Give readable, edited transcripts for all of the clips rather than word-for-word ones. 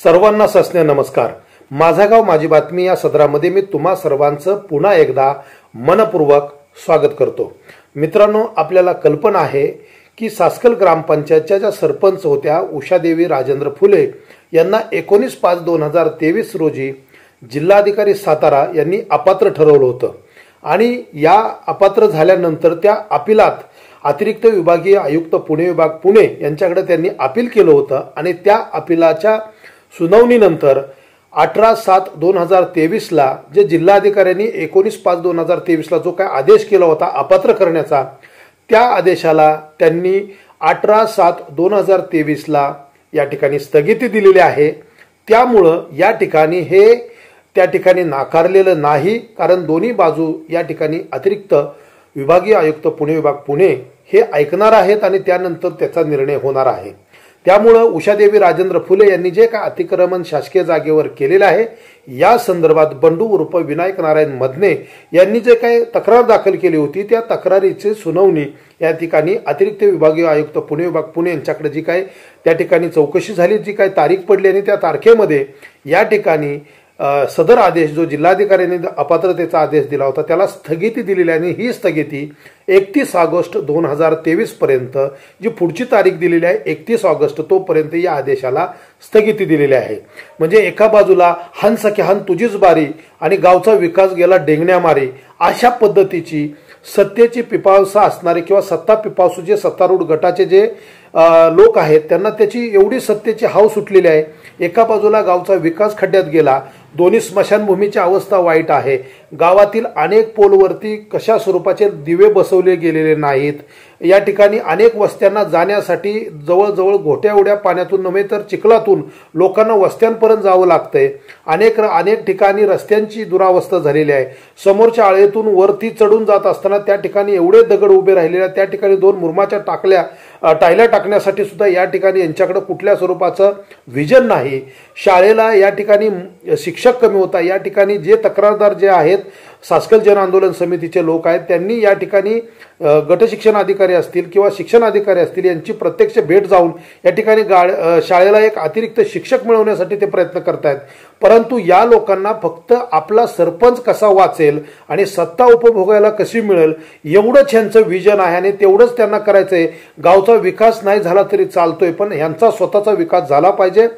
सर्वांना सस्ने नमस्कार। माझा गाव माझी बातमी या सदरामध्ये मी तुम्हा सर्वांचं पुन्हा एकदा मनपूर्वक स्वागत करतो। मित्रांनो, आपल्याला कल्पना आहे की सासकल ग्रामपंचायतच्या ज्या सरपंच होत्या उषादेवी राजेंद्र फुले यांना 19/5/2023 रोजी जिल्हाधिकारी सातारा यांनी अपात्र ठरवलं होतं आणि या अपात्र झाल्यानंतर त्या अपिलात अतिरिक्त विभागीय आयुक्त पुणे विभाग पुणे यांच्याकडे त्यांनी अपील केलं होतं आणि त्या अपिलाच्या सुनावणीनंतर 18/7/2023 ला जे जिल्हाधिकाऱ्यांनी 19/5/2023 ला जो काय आदेश केला होता अपात्र करण्याचा, त्या आदेशाला त्यांनी 18/7/2023 ला या ठिकाणी स्थगिती दिलेली आहे। त्यामुळे या ठिकाणी हे त्या ठिकाणी नाकारलेलं नाही, कारण दोन्ही बाजू या ठिकाणी अतिरिक्त विभागीय आयुक्त पुणे विभाग पुणे हे ऐकणार आहेत आणि त्यानंतर त्याचा निर्णय होणार आहे। त्यामुळे उषादेवी राजेंद्र फुले यांनी जे काय अतिक्रमण शासकीय जागेवर केलेले आहे या संदर्भात बंडू उर्फ विनायक नारायण मदने यांनी जे काय तक्रार दाखल केली होती त्या तक्रारीची सुनावणी या ठिकाणी अतिरिक्त विभागीय आयुक्त पुणे विभाग पुणे यांच्याकडे जी काय त्या ठिकाणी चौकशी झाली, जी काय तारीख पडली आणि त्या तारखेमध्ये या ठिकाणी सदर आदेश जो जिल्हाधिकाऱ्यांनी अपात्रतेचा आदेश दिला होता त्याला स्थगिती दिलेली आणि ही स्थगिती 31 ऑगस्ट 2023 पर्यंत जी पुढची तारीख दिलेली आहे 31 ऑगस्ट तोपर्यंत या आदेशाला स्थगिती दिलेली आहे। म्हणजे एका बाजूला हन सखे हन तुझीच बारी आणि गावचा विकास गेला डेंगण्यामारी अशा पद्धतीची सत्तेची पिपासा असणारे किंवा सत्ता पिपासू जे सत्तारूढ गटाचे जे लोक आहेत त्यांना त्याची एवढी सत्तेची हाव सुटलेली आहे। एका बाजूला गावचा विकास खड्ड्यात गेला, दोन्ही स्मशानभूमीची अवस्था वाईट आहे, गावातील अनेक पोलवरती कशा स्वरूपाचे दिवे बसवले गेलेले नाहीत, या ठिकाणी अनेक वस्त्यांना जाण्यासाठी जवळजवळ घोट्या एवढ्या पाण्यातून नव्हे तर चिखलातून लोकांना वस्त्यांपर्यंत जावं लागतंय, अनेक ठिकाणी रस्त्यांची दुरावस्था झालेली आहे, समोरच्या आळेतून वरती चढून जात असताना त्या ठिकाणी एवढे दगड उभे राहिलेले, त्या ठिकाणी 2 मुरमाच्या टायल्या टाकण्यासाठी सुद्धा या ठिकाणी यांच्याकडे कुठल्या स्वरूपाचं विजन नाही। शाळेला या ठिकाणी शिक्षक कमी होता, या ठिकाणी जे तक्रारदार जे आहेत सासकल जन आंदोलन समितीचे लोक आहेत त्यांनी या ठिकाणी गट शिक्षण अधिकारी असतील किंवा शिक्षण अधिकारी असतील यांची प्रत्यक्ष भेट जाऊन या ठिकाणी शाळेला एक अतिरिक्त शिक्षक मिळवण्यासाठी ते प्रयत्न करतायत। परंतु या लोकांना फक्त आपला सरपंच कसा वाचेल आणि सत्ता उपभोगायला कशी मिळेल एवढंच यांचं विजन आहे आणि तेवढंच त्यांना करायचंय। गावचा विकास नाही झाला तरी चालतोय पण यांचा स्वतःचा विकास झाला पाहिजे।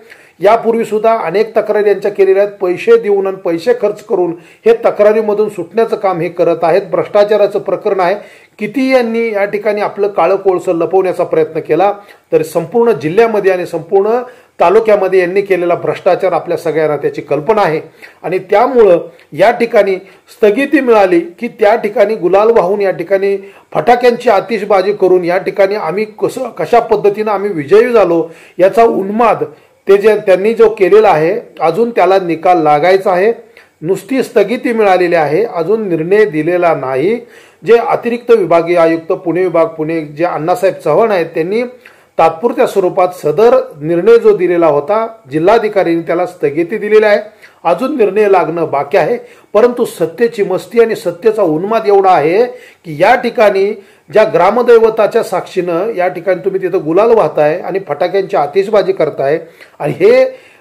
यापूर्वी सुद्धा अनेक तक्रारी यांच्या केलेल्या आहेत, पैसे देऊन आणि पैसे खर्च करून हे तक्रारीमधून सुटण्याचं काम हे करत आहेत। भ्रष्टाचाराचं प्रकरण आहे, किती यांनी या ठिकाणी आपलं काळं कोळसं लपवण्याचा प्रयत्न केला तर संपूर्ण जिल्ह्यामध्ये आणि संपूर्ण तालुक्यामध्ये यांनी केलेला भ्रष्टाचार आपल्या सगळ्यांना त्याची कल्पना आहे आणि त्यामुळं या ठिकाणी स्थगिती मिळाली की त्या ठिकाणी गुलाल वाहून या ठिकाणी फटाक्यांची आतिषबाजी करून या ठिकाणी आम्ही कशा पद्धतीने आम्ही विजयी झालो याचा उन्माद ते जे त्यांनी जो केलेला आहे अजून त्याला निकाल लागायचा आहे। नुसती स्थगिती मिळालेली आहे, अजून निर्णय दिलेला नाही। जे अतिरिक्त विभागीय आयुक्त पुणे विभाग पुणे जे अण्णासाहेब चव्हाण आहेत त्यांनी तात्पुरत्या स्वरूपात सदर निर्णय जो दिलेला होता जिल्हाधिकाऱ्यांनी त्याला स्थगिती दिलेली आहे, अजून निर्णय लागणं बाकी आहे। परंतु सत्तेची मस्ती आणि सत्तेचा उन्माद एवढा आहे की या ठिकाणी ज्या ग्रामदैवताच्या साक्षीनं या ठिकाणी तुम्ही तिथं गुलाल वाहताय आणि फटाक्यांची आतिषबाजी करताय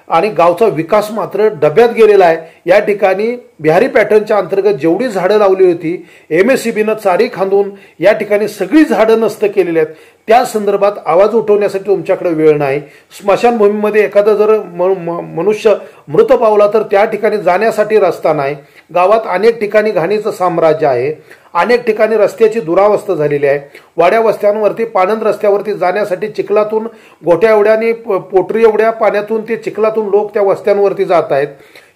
आणि गावचा विकास मात्र डब्यात गेलेला आहे। या ठिकाणी बिहारी पॅटर्नच्या अंतर्गत जेवढी झाडं लावली होती MSCBनं चारी खांदून या ठिकाणी सगळी झाडं नष्ट केलेली आहेत, त्या संदर्भात आवाज उठवण्यासाठी तुमच्याकडे वेळ नाही। स्मशानभूमीमध्ये एखादा जर मनुष्य मृत पावला तर त्या ठिकाणी जाण्यासाठी रस्ता नाही, गावात अनेक ठिकाणी घाणीचं साम्राज्य आहे, अनेक ठिकाणी रस्त्याची दुरावस्था झालेली आहे, वाड्या वस्त्यांवरती पाणंद रस्त्यावरती जाण्यासाठी चिखलातून गोट्या एवढ्यानी पोटरी एवढ्या पाण्यातून ते चिखलातून लोक त्या वस्त्यांवरती जात आहेत।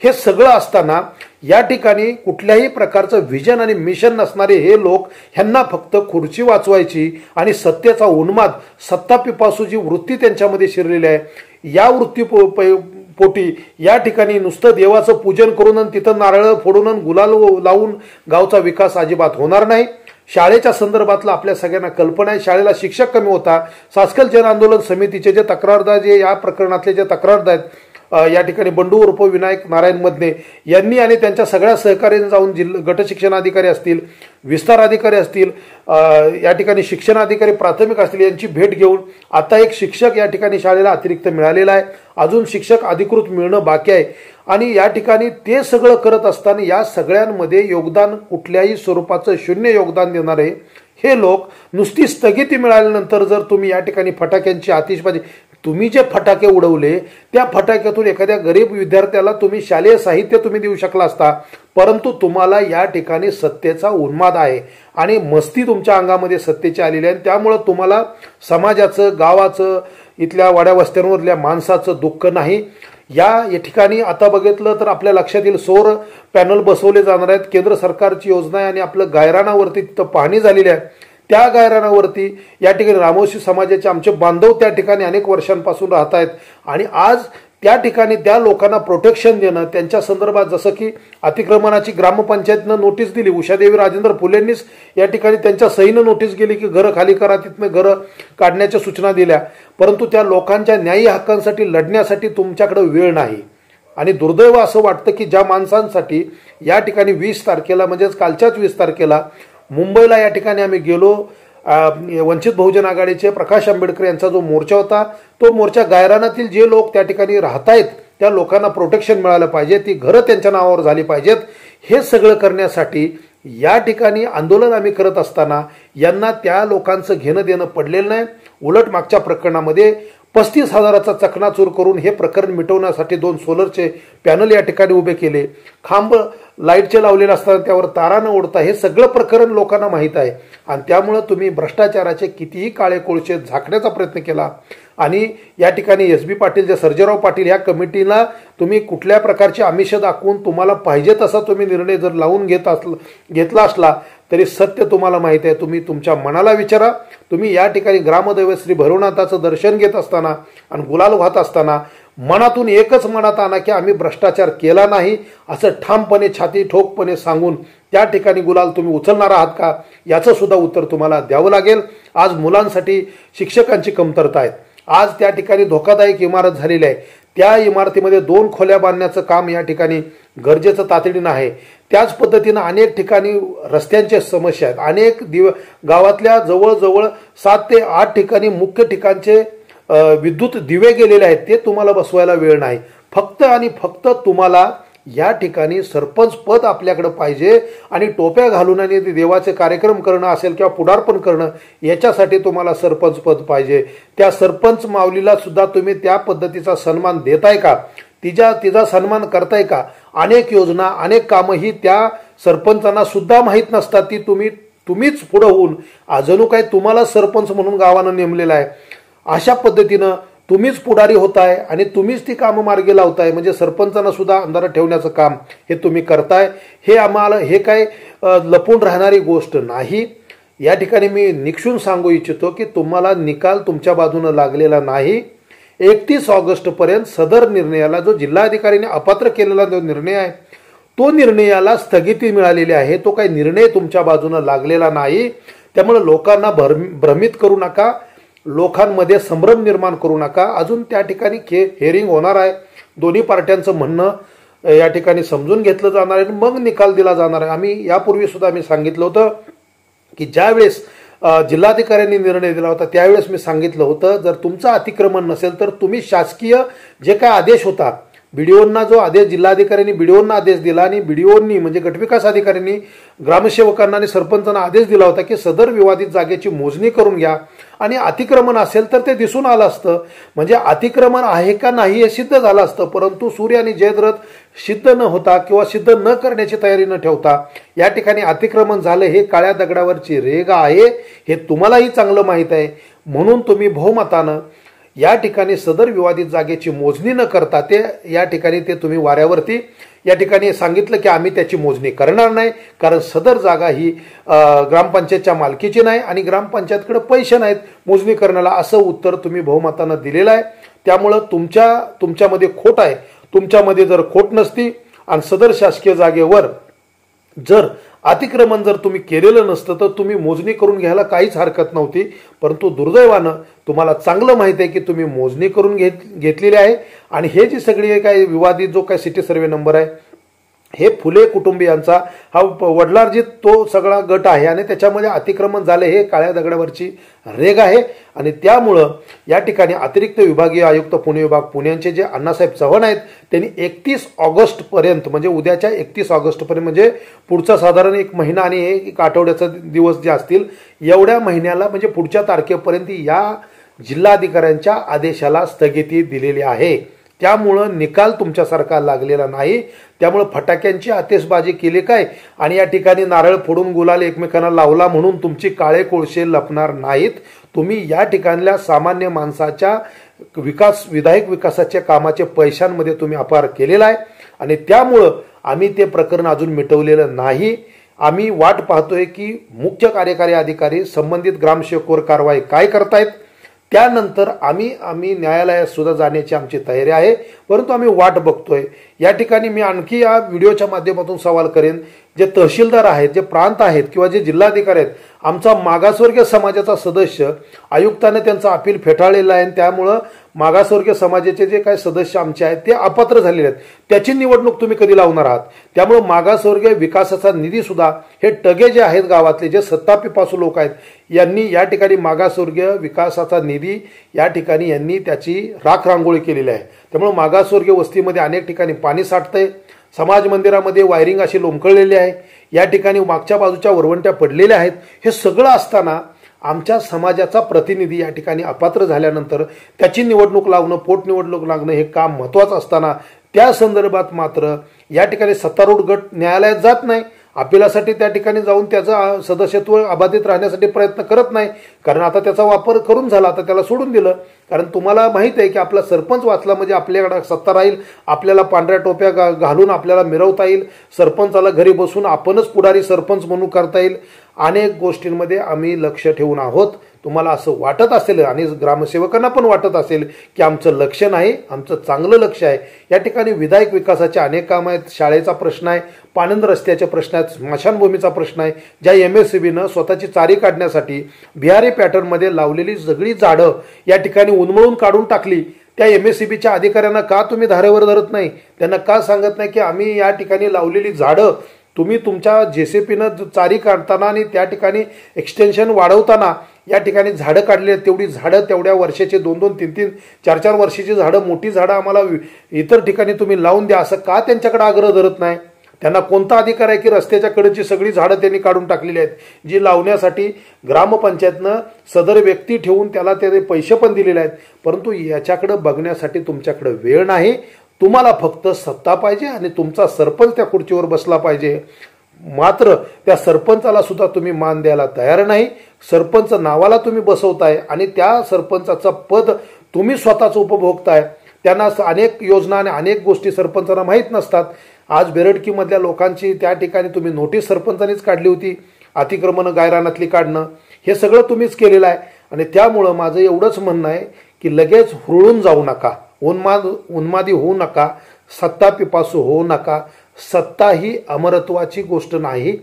हे सगळं असताना या ठिकाणी कुठल्याही प्रकारचं विजन आणि मिशन नसणारे हे लोक ह्यांना फक्त खुर्ची वाचवायची आणि सत्तेचा उन्माद सत्ता पिपासूची वृत्ती त्यांच्यामध्ये शिरलेली आहे। या वृत्ती पोटी या ठिकाणी नुसतं देवाचं पूजन करून आणि तिथं नारळ फोडून आणि गुलाल लावून गावचा विकास अजिबात होणार नाही। शाळेच्या संदर्भातला आपल्या सगळ्यांना कल्पना आहे, शाळेला शिक्षक कमी होता। सासकल जन आंदोलन समितीचे जे तक्रारदार जे या प्रकरणातले जे तक्रारदार आहेत या ठिकाणी बंडू उर्फ विनायक नारायण मदने यांनी आणि त्यांच्या सगळ्या सहकार्याने जाऊन गट शिक्षण अधिकारी असतील, विस्तार अधिकारी असतील, या ठिकाणी शिक्षण अधिकारी प्राथमिक असतील यांची भेट घेऊन आता एक शिक्षक या ठिकाणी शाळेला अतिरिक्त मिळालेला आहे. अजून शिक्षक अधिकृत मिळणं बाकी आहे. आणि या ठिकाणी ते सगळं करत असताना या सगळ्यांमध्ये योगदान कुठल्याही स्वरूपाचं शून्य योगदान देणारे हे लोक नुसती स्थगिती मिळाल्यानंतर जर तुम्ही या ठिकाणी फटाक्यांची आतिषबाजी, तुम्ही जे फटाके उडवले त्या फटाक्यातून एखाद्या गरीब विद्यार्थ्याला तुम्ही शालेय साहित्य तुम्ही देऊ शकला असता, परंतु तुम्हाला या ठिकाणी सत्तेचा उन्माद आहे आणि मस्ती तुमच्या अंगामध्ये सत्तेची आलेली आहे. त्यामुळं तुम्हाला समाजाचं, गावाचं, इथल्या वाड्या वस्त्यांवरल्या माणसाचं दुःख नाही. या ठिकाणी आता बघितलं तर आपल्या लक्षात येईल सौर पॅनल बसवले जाणार आहेत. केंद्र सरकारची योजना आहे आणि आपलं गायरानावरती तिथं पाहणी झालेली आहे. त्या गायरानावरती या ठिकाणी रामोशी समाजाचे आमचे बांधव त्या ठिकाणी अनेक वर्षांपासून राहत आहेत आणि आज त्या ठिकाणी त्या लोकांना प्रोटेक्शन देणं, त्यांच्या संदर्भात जसं की अतिक्रमणाची ग्रामपंचायतनं नोटीस दिली, उषादेवी राजेंद्र फुलेंनीच या ठिकाणी त्यांच्या सहीनं नोटीस गेली की घरं खाली करा, तिथनं घरं काढण्याच्या सूचना दिल्या, परंतु त्या लोकांच्या न्यायी हक्कांसाठी लढण्यासाठी तुमच्याकडे वेळ नाही. आणि दुर्दैव असं वाटतं की ज्या माणसांसाठी या ठिकाणी 20 तारखेला म्हणजेच कालच्याच 20 तारखेला मुंबईला या ठिकाणी आम्ही गेलो, वंचित बहुजन आघाडीचे प्रकाश आंबेडकर यांचा जो मोर्चा होता, तो मोर्चा गायरानातील जे लोक त्या ठिकाणी राहत आहेत त्या लोकांना प्रोटेक्शन मिळालं पाहिजे, ती घरं त्यांच्या नावावर झाली पाहिजेत. हे सगळं करण्यासाठी या ठिकाणी आंदोलन आम्ही करत असताना यांना त्या लोकांचं घेणं देणं पडलेलं नाही. उलट मागच्या प्रकरणामध्ये 35,000चा चकनाचूर करून हे प्रकरण मिटवण्यासाठी 2 सोलरचे पॅनल या ठिकाणी उभे केले, खांब लाईटचे लावलेले असताना त्यावर तारा न ओढता, हे सगळं प्रकरण लोकांना माहीत आहे. आणि त्यामुळं तुम्ही भ्रष्टाचाराचे कितीही काळे कोळसे झाकण्याचा प्रयत्न केला आणि या ठिकाणी SB पाटील, जे सर्जेराव पाटील या कमिटीला तुम्ही कुठल्या प्रकारचे आमिष दाखवून तुम्हाला पाहिजे तसा तुम्ही निर्णय जर लावून घेतला असला तरी सत्य तुम्हाला माहिती आहे. तुम्ही तुमच्या मनाला विचारा. तुम्ही या ठिकाणी ग्रामदैवत श्री भैरवनाथाचं दर्शन घेत असताना आणि गुलाल वाहत असताना मनातून एकच मनात आणा की आम्ही भ्रष्टाचार केला नाही असं ठामपणे, छाती ठोकपणे सांगून त्या ठिकाणी गुलाल तुम्ही उचलणार आहात का, याचं सुद्धा उत्तर तुम्हाला द्यावं लागेल. आज मुलांसाठी शिक्षकांची कमतरता आहे. आज त्या ठिकाणी धोकादायक इमारत झालेली आहे. त्या इमारतीमध्ये 2 खोल्या बांधण्याचं काम या ठिकाणी गरजेचं तातडीनं आहे. त्याच पद्धतीनं अनेक ठिकाणी रस्त्यांच्या समस्या आहेत. अनेक गावातल्या जवळजवळ 7 ते 8 ठिकाणी मुख्य ठिकाणचे विद्युत दिवे गेलेले आहेत, ते तुम्हाला बसवायला वेळ नाही. फक्त आणि फक्त तुम्हाला या ठिकाणी सरपंच पद आपल्याकडे पाहिजे आणि टोप्या घालून आणि देवाचे कार्यक्रम करणं असेल किंवा पुढारपण करणं, याच्यासाठी तुम्हाला सरपंच पद पाहिजे. त्या सरपंच माऊलीला सुद्धा तुम्ही त्या पद्धतीचा सन्मान देताय का, तिचा सन्मान करताय का? अनेक योजना, अनेक कामं ही त्या सरपंचांना सुद्धा माहीत नसतात. ती तुम्हीच पुढं होऊन अजून काय तुम्हाला सरपंच म्हणून गावानं नेमलेला आहे, अशा पद्धतीनं तुम्हीच पुढारी होताय आणि तुम्हीच ती कामं मार्गी लावताय. म्हणजे सरपंचांना सुद्धा अंधारात ठेवण्याचं काम हे तुम्ही करताय. हे आम्हाला हे काय लपून राहणारी गोष्ट नाही. या ठिकाणी मी निक्षून सांगू इच्छितो की तुम्हाला निकाल तुमच्या बाजूने लागलेला नाही. 31 ऑगस्टपर्यंत सदर निर्णयाला, जो जिल्हाधिकाऱ्यांनी अपात्र केलेला जो निर्णय आहे, तो निर्णयाला स्थगिती मिळालेली आहे. तो काही निर्णय तुमच्या बाजूने लागलेला नाही. त्यामुळे लोकांना भ्रमित करू नका, लोकांमध्ये संभ्रम निर्माण करू नका. अजून त्या ठिकाणी हेअरिंग होणार आहे. दोन्ही पार्ट्यांचं म्हणणं या ठिकाणी समजून घेतलं जाणार आहे, मग निकाल दिला जाणार आहे. आम्ही यापूर्वी सुद्धा आम्ही सांगितलं होतं की ज्यावेळेस जिल्हाधिकाऱ्यांनी निर्णय दिला होता त्यावेळेस मी सांगितलं होतं, जर तुमचं अतिक्रमण नसेल तर तुम्ही शासकीय जे काय आदेश होता, बीडीओंना जो आदेश जिल्हाधिकाऱ्यांनी बीडीओंना आदेश दिला आणि बीडीओंनी म्हणजे गटविकास अधिकाऱ्यांनी ग्रामसेवकांना आणि सरपंचांना आदेश दिला होता की सदर विवादित जागेची मोजणी करून घ्या आणि अतिक्रमण असेल तर ते दिसून आलं असतं. म्हणजे अतिक्रमण आहे का नाही हे सिद्ध झालं असतं. परंतु सूर्य आणि जयद्रथ सिद्ध न होता किंवा सिद्ध न करण्याची तयारी न ठेवता या ठिकाणी अतिक्रमण झालं, हे काळ्या दगडावरची रेघ आहे, हे तुम्हालाही चांगलं माहीत आहे. म्हणून तुम्ही बहुमतानं या ठिकाणी सदर विवादित जागेची मोजणी न करता ते या ठिकाणी ते तुम्ही वाऱ्यावरती या ठिकाणी सांगितलं की आम्ही त्याची मोजणी करणार नाही, कारण सदर जागा ही ग्रामपंचायतच्या मालकीची नाही आणि ग्रामपंचायतकडे पैसे नाहीत मोजणी करण्याला, असं उत्तर तुम्ही बहुमतानं दिलेलं आहे. त्यामुळं तुमच्यामध्ये खोट आहे. तुमच्यामध्ये जर खोट नसती आणि सदर शासकीय जागेवर जर अतिक्रमण जर तुम्ही केलेलं नसतं तर तुम्ही मोजणी करून घ्यायला काहीच हरकत नव्हती, परंतु दुर्दैवानं तुम्हाला चांगलं माहिती आहे की तुम्ही मोजणी करून घेतलेली आहे आणि हे जी सगळी काय विवादित जो काय सिटी सर्वे नंबर आहे हे फुले कुटुंबियांचा हा वडलार्जित तो सगळा गट आहे आणि त्याच्यामध्ये अतिक्रमण झाले हे काळ्या दगडावरची रेग आहे आणि त्यामुळं या ठिकाणी अतिरिक्त विभागीय आयुक्त पुणे विभाग पुण्याचे जे अण्णासाहेब चव्हाण आहेत त्यांनी 31 ऑगस्टपर्यंत म्हणजे उद्याच्या 31 ऑगस्टपर्यंत म्हणजे पुढचा साधारण एक महिना आणि एक आठवड्याचा दिवस जे असतील एवढ्या महिन्याला म्हणजे पुढच्या तारखेपर्यंत या जिल्हाधिकाऱ्यांच्या आदेशाला स्थगिती दिलेली आहे। त्यामुळं निकाल तुमच्यासारखा लागलेला नाही, त्यामुळे फटाक्यांची आतिषबाजी केली काय आणि या ठिकाणी नारळ फोडून गुलाल एकमेकांना लावला म्हणून तुमची काळे कोळशे लपणार नाहीत। तुम्ही या ठिकाणल्या सामान्य माणसाच्या विधायक विकासाच्या कामाचे पैशांमध्ये तुम्ही अपार केलेला आहे आणि त्यामुळं आम्ही ते प्रकरण अजून मिटवलेलं नाही। आम्ही वाट पाहतोय की मुख्य कार्यकारी अधिकारी संबंधित ग्रामसेवकावर कारवाई काय करतायत, त्यानंतर आम्ही न्यायालयात सुद्धा जाण्याची आमची तयारी आहे, परंतु आम्ही वाट बघतोय। या ठिकाणी मी आणखी या व्हिडिओच्या माध्यमातून सवाल करेन, जे तहसीलदार आहेत, जे प्रांत आहेत किंवा जे जिल्हाधिकारी आहेत, आमचा मागासवर्गीय समाजाचा सदस्य आयुक्ताने त्यांचा अपील फेटाळलेला आहे, त्यामुळं मागासवर्गीय समाजाचे जे काही सदस्य आमचे आहेत ते अपात्र झालेले आहेत, त्याची निवडणूक तुम्ही कधी लावणार आहात। त्यामुळे मागासवर्गीय विकासाचा निधी सुद्धा हे टगे जे आहेत गावातले जे सत्तापिपासू लोक आहेत यांनी या ठिकाणी मागासवर्गीय विकासाचा निधी या ठिकाणी यांनी त्याची राख रांगोळी केलेली आहे। त्यामुळे मागासवर्गीय वस्तीमध्ये अनेक ठिकाणी पाणी साठतंय, समाज मंदिरामध्ये वायरिंग अशी लोंबकळलेली आहे, या ठिकाणी मागच्या बाजूच्या वरवंट्या पडलेल्या आहेत। हे सगळं असताना आमच्या समाजाचा प्रतिनिधी या ठिकाणी अपात्र झाल्यानंतर त्याची निवडणूक लावणं, पोटनिवडणूक लागणं हे काम महत्त्वाचं असताना त्या संदर्भात मात्र या ठिकाणी सत्तारूढ गट न्यायालयात जात नाही, अपिलासाठी त्या ठिकाणी जाऊन त्याचं सदस्यत्व अबाधित राहण्यासाठी प्रयत्न करत नाही, कारण आता त्याचा वापर करून झाला, आता त्याला सोडून दिलं। कारण तुम्हाला माहित आहे की आपला सरपंच वाचला म्हणजे आपल्याकडे सत्ता राहील, आपल्याला पांढऱ्या टोप्या घालून आपल्याला मिरवता येईल, सरपंचाला घरी बसून आपणच पुढारी सरपंच म्हणून करता येईल। अनेक गोष्टींमध्ये आम्ही लक्ष ठेवून आहोत। तुम्हाला असं वाटत असेल आणि ग्रामसेवकांना पण वाटत असेल की आमचं लक्ष नाही, आमचं चांगलं लक्ष आहे। या ठिकाणी विधायक विकासाचे अनेक कामं आहेत, शाळेचा प्रश्न आहे, पाणंद रस्त्याचे प्रश्न आहेत, स्मशानभूमीचा प्रश्न आहे, ज्या MSCBनं स्वतःची चारी काढण्यासाठी बिहारी पॅटर्नमध्ये लावलेली सगळी झाडं या ठिकाणी उन्मळून काढून टाकली। त्या MSCBच्या अधिकाऱ्यांना का तुम्ही धारेवर धरत नाही, त्यांना का सांगत नाही की आम्ही या ठिकाणी लावलेली झाडं तुम्ही तुमच्या JCPनं चारी काढताना आणि त्या ठिकाणी एक्सटेन्शन वाढवताना या ठिकाणी झाडं काढली, तेवढी झाडं तेवढ्या वर्षाचे 2-2, 3-3, 4-4 वर्षाची झाडं, मोठी झाडं आम्हाला इतर ठिकाणी तुम्ही लावून द्या, असं का त्यांच्याकडे आग्रह धरत नाही? त्यांना कोणता अधिकार आहे की रस्त्याच्या कडेची सगळी झाडं त्यांनी काढून टाकलेली आहेत, जी लावण्यासाठी ग्रामपंचायतनं सदर व्यक्ती ठेवून त्याला ते पैसे पण दिलेले आहेत, परंतु याच्याकडे बघण्यासाठी तुमच्याकडे वेळ नाही। तुम्हाला फक्त सत्ता पाहिजे आणि तुमचा सरपंच त्या खुर्चीवर बसला पाहिजे, मात्र त्या सरपंचाला सुद्धा तुम्ही मान द्यायला तयार नाही। सरपंच नावाला तुम्ही बसवताय आणि त्या सरपंचाचं पद तुम्ही स्वतःच उपभोगताय। त्यांना अनेक योजना आणि अनेक गोष्टी सरपंचांना माहीत नसतात। आज बेरडकीमधल्या लोकांची त्या ठिकाणी तुम्ही नोटीस सरपंचांनीच काढली होती, अतिक्रमण गायरानातली काढणं, हे सगळं तुम्हीच केलेलं आहे। आणि त्यामुळं माझं एवढंच म्हणणं आहे की लगेच हुरळून जाऊ नका, उन्मादी होऊ नका, सत्ता पिपासू होऊ नका। सत्ता ही अमरत्वाची गोष्ट नाही,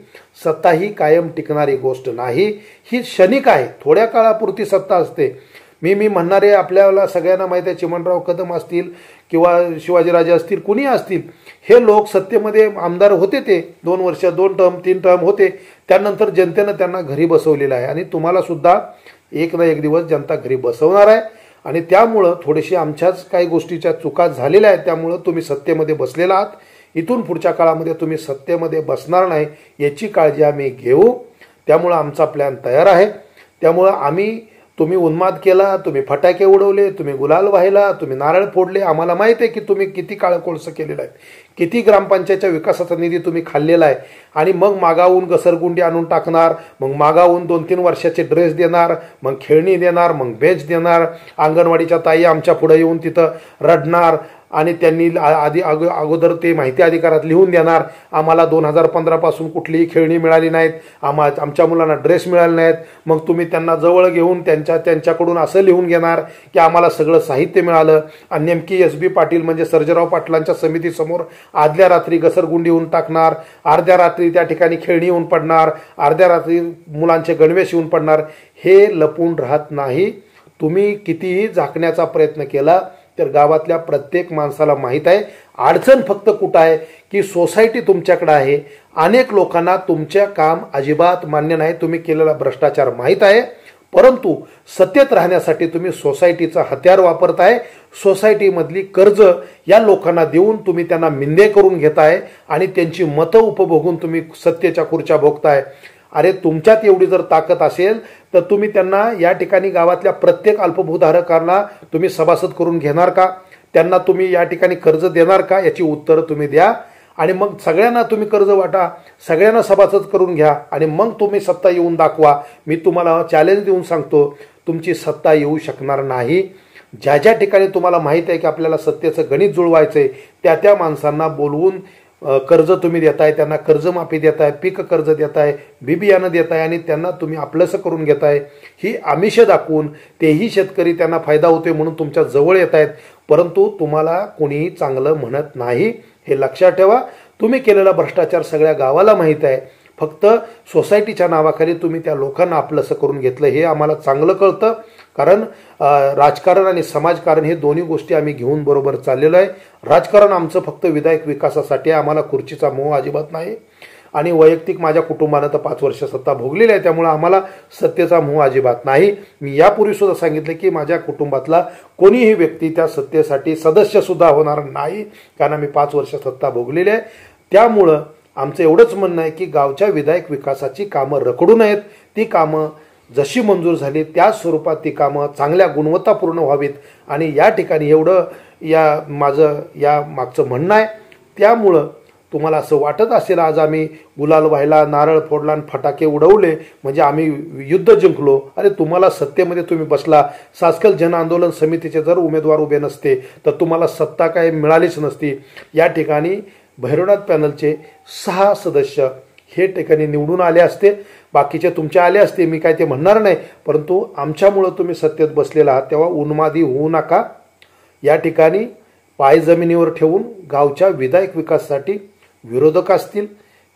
सत्ता ही कायम टिकणारी गोष्ट नाही, ही क्षणिक आहे, थोड्या काळापुरती सत्ता असते। मी म्हणणारे आपल्याला सगळ्यांना माहिती आहे, चिमणराव कदम असतील किंवा शिवाजीराजे असतील, कुणी असतील, हे लोक सत्तेमध्ये आमदार होते, ते 2 वर्ष 2 टर्म 3 टर्म होते, त्यानंतर जनतेनं त्यांना घरी बसवलेलं आहे आणि तुम्हाला सुद्धा एक ना एक दिवस जनता घरी बसवणार आहे। आणि त्यामुळं थोडीशी आमच्याच काही गोष्टीच्या चुका झालेल्या आहेत, त्यामुळं तुम्ही सत्तेमध्ये बसलेला आहात, इथून पुढच्या काळामध्ये तुम्ही सत्तेमध्ये बसणार नाही याची काळजी आम्ही घेऊ। त्यामुळं आमचा प्लॅन तयार आहे। त्यामुळं तुम्ही उन्माद केला, तुम्ही फटाके उडवले, तुम्ही गुलाल वाहिला, तुम्ही नारळ फोडले, आम्हाला माहिती आहे की तुम्ही किती काळं कोळसं केलेलं आहे, किती ग्रामपंचायतच्या विकासाचा निधी तुम्ही खाल्लेला आहे आणि मग मागावून घसरगुंडी आणून टाकणार, मग मागावून 2-3 वर्षाचे ड्रेस देणार, मग खेळणी देणार, मग बेंच देणार, अंगणवाडीच्या ताई आमच्या पुढे येऊन तिथं रडणार, आणि त्यांनी अगोदर ते माहिती अधिकारात लिहून देणार, आम्हाला 2015 पासून कुठलीही खेळणी मिळाली नाहीत, आमच्या मुलांना ड्रेस मिळाले नाहीत. मग तुम्ही त्यांना जवळ घेऊन त्यांच्याकडून असं लिहून घेणार की आम्हाला सगळं साहित्य मिळालं. आणि नेमकी SB पाटील म्हणजे सर्जेराव पाटलांच्या समितीसमोर आदल्या रात्री घसरगुंडी होऊन टाकणार, अर्ध्या रात्री त्या ठिकाणी खेळणी येऊन पडणार, अर्ध्या रात्री मुलांचे गणवेश येऊन पडणार. हे लपून राहत नाही. तुम्ही कितीही झाकण्याचा प्रयत्न केला तर गावातल्या प्रत्येक माणसाला माहीत आहे. अडचण फक्त कुठं आहे की सोसायटी तुमच्याकडे आहे. अनेक लोकांना तुमच्या काम अजिबात मान्य नाही, तुम्ही केलेला भ्रष्टाचार माहीत आहे, परंतु सत्तेत राहण्यासाठी तुम्ही सोसायटीचा हत्यार वापरताय. सोसायटीमधली कर्ज या लोकांना देऊन तुम्ही त्यांना मिंदे करून घेताय आणि त्यांची मतं उपभोगून तुम्ही सत्तेच्या खुर्च्या भोगताय. अरे तुमच्यात एवढी जर ताकद असेल तर तुम्ही त्यांना या ठिकाणी गावातल्या प्रत्येक अल्पभूधारकांना तुम्ही सभासद करून घेणार का? त्यांना तुम्ही या ठिकाणी कर्ज देणार का? याची उत्तरं तुम्ही द्या. आणि मग सगळ्यांना तुम्ही कर्ज वाटा, सगळ्यांना सभासद करून घ्या आणि मग तुम्ही सत्ता येऊन दाखवा. मी तुम्हाला चॅलेंज देऊन सांगतो, तुमची सत्ता येऊ शकणार नाही. ज्या ज्या ठिकाणी तुम्हाला माहीत आहे की आपल्याला सत्तेचं गणित जुळवायचंय त्या माणसांना बोलवून कर्ज तुम्ही देताय, त्यांना कर्जमाफी देताय, पीक कर्ज देताय, बियाणं देताय आणि त्यांना तुम्ही आपलंसं करून घेताय. ही आमिष दाखवून तेही शेतकरी त्यांना फायदा होतोय म्हणून तुमच्या जवळ येत आहेत, परंतु तुम्हाला कोणीही चांगलं म्हणत नाही. हे लक्षात ठेवा. तुम्ही केलेला भ्रष्टाचार सगळ्या गावाला माहीत आहे. फक्त सोसायटीच्या नावाखाली तुम्ही त्या लोकांना आपलंसं करून घेतलं हे आम्हाला चांगलं कळतं. कारण राजकारण आणि समाजकारण हे दोन्ही गोष्टी आम्ही घेऊन बरोबर चाललेलो आहे. राजकारण आमचं फक्त विधायक विकासासाठी, आम्हाला खुर्चीचा मोह अजिबात नाही. आणि वैयक्तिक माझ्या कुटुंबानं तर 5 वर्ष सत्ता भोगलेली आहे, त्यामुळे आम्हाला सत्तेचा मोह अजिबात नाही. मी यापूर्वी सुद्धा सांगितलं की माझ्या कुटुंबातला कोणीही व्यक्ती त्या सत्तेसाठी सदस्य सुद्धा होणार नाही, कारण आम्ही 5 वर्ष सत्ता भोगलेली आहे. त्यामुळं आमचं एवढंच म्हणणं आहे की गावच्या विधायक विकासाची कामं रखडू नयेत. ती कामं जशी मंजूर झाली त्याच स्वरूपात ती कामं चांगल्या गुणवत्तापूर्ण व्हावीत. आणि या ठिकाणी एवढं माझं या मागचं म्हणणं आहे. त्यामुळं तुम्हाला असं वाटत असेल आज आम्ही गुलाल व्हायला, नारळ फोडला आणि फटाके उडवले म्हणजे आम्ही युद्ध जिंकलो. अरे तुम्हाला सत्तेमध्ये तुम्ही बसला, सासकल जन आंदोलन समितीचे जर उमेदवार उभे नसते तर तुम्हाला सत्ता काय मिळालीच नसती. या ठिकाणी भैरवनाथ पॅनलचे 6 सदस्य हे ठिकाणी निवडून आले असते, बाकीचे तुमचे आले असते, मी काय ते म्हणणार नाही, परंतु आमच्यामुळं तुम्ही सत्तेत बसलेला आहात. तेव्हा उन्मादी होऊ नका. या ठिकाणी पाय जमिनीवर ठेवून गावच्या विधायक विकासासाठी विरोधक असतील,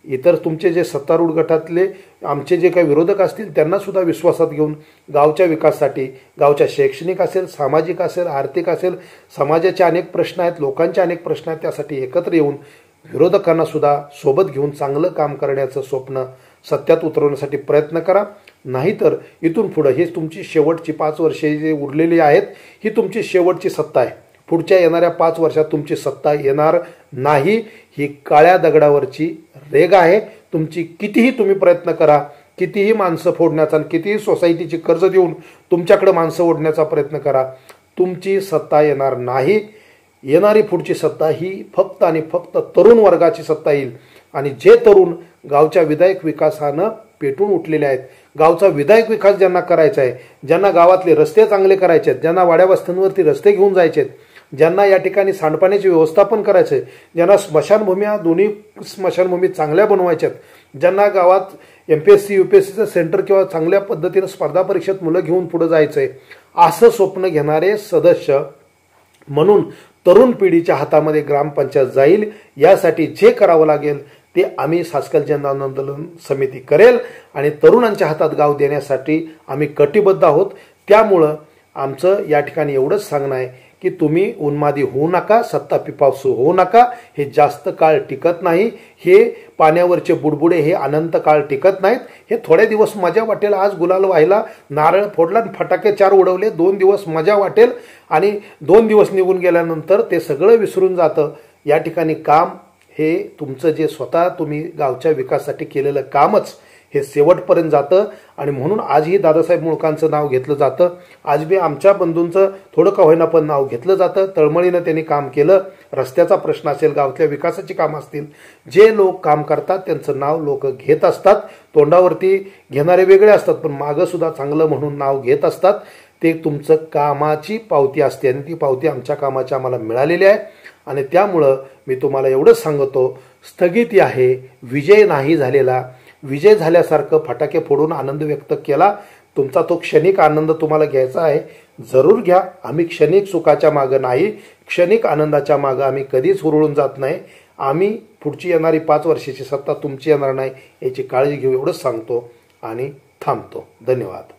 इतर तुमचे जे सत्तारूढ गटातले आमचे जे काही विरोधक असतील त्यांना सुद्धा विश्वासात घेऊन गावच्या विकासासाठी, गावच्या शैक्षणिक असेल, सामाजिक असेल, आर्थिक असेल, समाजाचे अनेक प्रश्न आहेत, लोकांचे अनेक प्रश्न आहेत, त्यासाठी एकत्र येऊन विरोधकांना सुद्धा सोबत घेऊन चांगलं काम करण्याचं स्वप्न सत्यात उतरवण्यासाठी प्रयत्न करा. नाहीतर इथून पुढं ही तुमची शेवटची 5 वर्षे जे उरलेली आहेत ही तुमची शेवटची सत्ता आहे. पुढच्या येणाऱ्या 5 वर्षात तुमची सत्ता येणार नाही. ही काळ्या दगडावरची रेग आहे. तुमची कितीही तुम्ही प्रयत्न करा, कितीही माणसं फोडण्याचा आणि कितीही सोसायटीची कर्ज देऊन तुमच्याकडे माणसं ओढण्याचा प्रयत्न करा, तुमची सत्ता येणार नाही. येणारी पुढची सत्ता ही फक्त आणि फक्त तरुण वर्गाची सत्ता येईल. आणि जे तरुण गावच्या विधायक विकासानं पेटून उठलेले आहेत, गावचा विधायक विकास ज्यांना करायचा आहे, ज्यांना गावातले रस्ते चांगले करायचे आहेत, ज्यांना वाड्यावस्त्यांवरती रस्ते घेऊन जायचे आहेत, ज्यांना या ठिकाणी सांडपाण्याचे व्यवस्थापन करायचं आहे, ज्यांना स्मशानभूम्या दोन्ही स्मशानभूमी चांगल्या बनवायच्या आहेत, ज्यांना गावात MPSC UPSCचं सेंटर किंवा चांगल्या पद्धतीनं स्पर्धा परीक्षेत मुलं घेऊन पुढे जायचं आहे, असं स्वप्न घेणारे सदस्य म्हणून तरुण पिढीच्या हातामध्ये ग्रामपंचायत जाईल. यासाठी जे करावं लागेल ते आम्ही सासकल जन आंदोलन समिती करेल आणि तरुणांच्या हातात गाव देण्यासाठी आम्ही कटिबद्ध आहोत. त्यामुळं आमचं या ठिकाणी एवढंच सांगणं आहे की तुम्ही उन्मादी होऊ नका, सत्ता पिपासू होऊ नका. हे जास्त काळ टिकत नाही. हे पाण्यावरचे बुडबुडे हे अनंत काळ टिकत नाहीत. हे थोडे दिवस मजा वाटेल, आज गुलाल व्हायला, नारळ फोडला आणि फटाके 4 उडवले, 2 दिवस मजा वाटेल आणि 2 दिवस निघून गेल्यानंतर ते सगळं विसरून जातं. या ठिकाणी काम हे तुमचं जे स्वतः तुम्ही गावच्या विकासासाठी केलेलं कामच हे शेवटपर्यंत जातं. आणि म्हणून आजही दादासाहेब मुळकांचं नाव घेतलं जातं. आज बी आमच्या बंधूंचं थोडं का होईना पण नाव घेतलं जातं. तळमळीनं त्यांनी काम केलं. रस्त्याचा प्रश्न असेल, गावातल्या विकासाची कामं असतील, जे लोक काम करतात त्यांचं नाव लोक घेत असतात. तोंडावरती घेणारे वेगळे असतात, पण मागं सुद्धा चांगलं म्हणून नाव घेत असतात. ते तुमचं कामाची पावती असते आणि ती पावती आमच्या कामाची आम्हाला मिळालेली आहे. आणि त्यामुळं मी तुम्हाला एवढंच सांगतो, स्थगिती आहे, विजय नाही झालेला. विजय झाल्यासारखं फटाके फोडून आनंद व्यक्त केला. तुमचा तो क्षणिक आनंद तुम्हाला घ्यायचा आहे, जरूर घ्या. आम्ही क्षणिक सुखाच्या मागं नाही, क्षणिक आनंदाच्या मागं आम्ही कधीच हुरळून जात नाही. आम्ही पुढची येणारी 5 वर्षाची सत्ता तुमची येणार नाही याची काळजी घेऊ, एवढंच सांगतो आणि थांबतो. धन्यवाद.